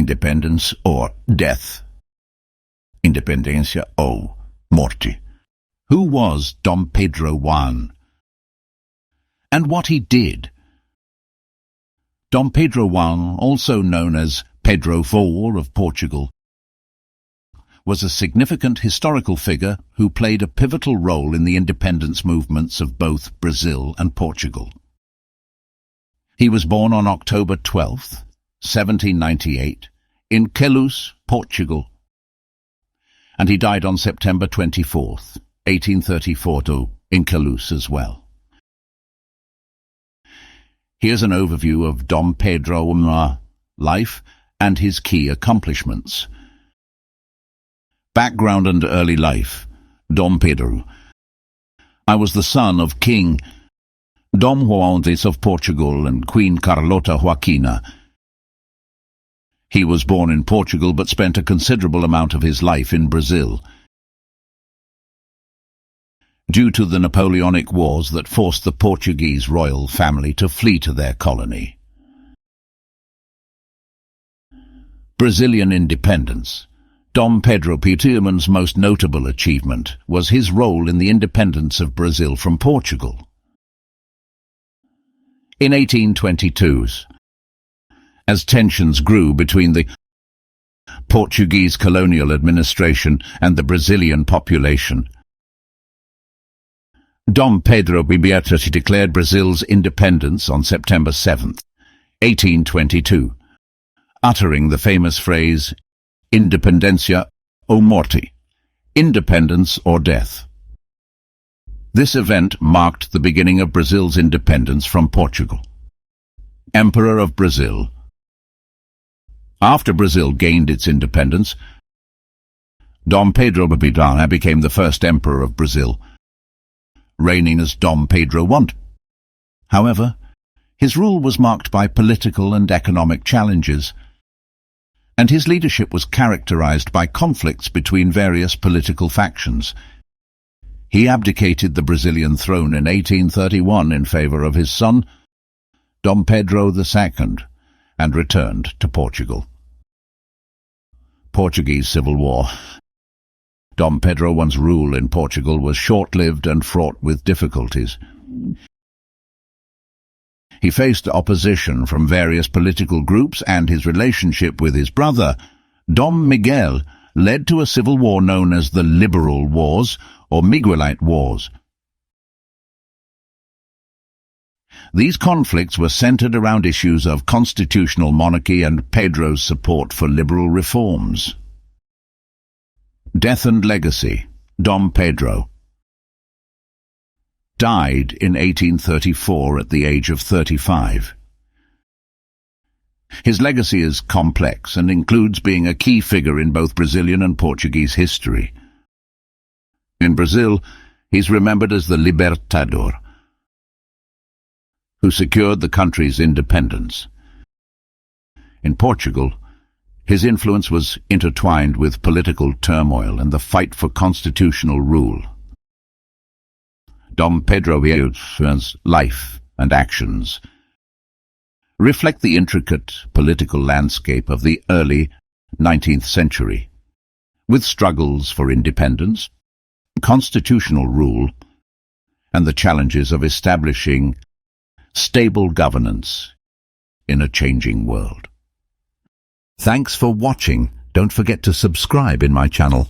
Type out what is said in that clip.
independence or death. Independencia o morte. Who was Dom Pedro I? And what he did? Dom Pedro I, also known as Pedro IV of Portugal, was a significant historical figure who played a pivotal role in the independence movements of both Brazil and Portugal. He was born on October 12, 1798, in Queluz, Portugal, and he died on September 24, 1834, in Queluz as well. Here's an overview of Dom Pedro I's life and his key accomplishments. Background and early life. Dom Pedro I was the son of King Dom Juan of Portugal and Queen Carlota Joaquina. He was born in Portugal but spent a considerable amount of his life in Brazil, due to the Napoleonic Wars that forced the Portuguese royal family to flee to their colony. Brazilian independence. Dom Pedro I's most notable achievement was his role in the independence of Brazil from Portugal. In 1822, as tensions grew between the Portuguese colonial administration and the Brazilian population, Dom Pedro I declared Brazil's independence on September 7, 1822, uttering the famous phrase, Independencia ou morte, independence or death. This event marked the beginning of Brazil's independence from Portugal. Emperor of Brazil. After Brazil gained its independence, Dom Pedro I became the first emperor of Brazil, reigning as Dom Pedro I. However, his rule was marked by political and economic challenges, and his leadership was characterized by conflicts between various political factions. He abdicated the Brazilian throne in 1831 in favor of his son, Dom Pedro II, and returned to Portugal. Portuguese Civil War. Dom Pedro I's rule in Portugal was short-lived and fraught with difficulties. He faced opposition from various political groups, and his relationship with his brother, Dom Miguel, led to a civil war known as the Liberal Wars or Miguelite Wars. These conflicts were centered around issues of constitutional monarchy and Pedro's support for liberal reforms. Death and legacy. Dom Pedro died in 1834 at the age of 35. His legacy is complex and includes being a key figure in both Brazilian and Portuguese history. In Brazil, he's remembered as the Libertador, who secured the country's independence. In Portugal, his influence was intertwined with political turmoil and the fight for constitutional rule. Dom Pedro I's life and actions reflect the intricate political landscape of the early 19th century, with struggles for independence, constitutional rule, and the challenges of establishing stable governance in a changing world. Thanks for watching. Don't forget to subscribe in my channel.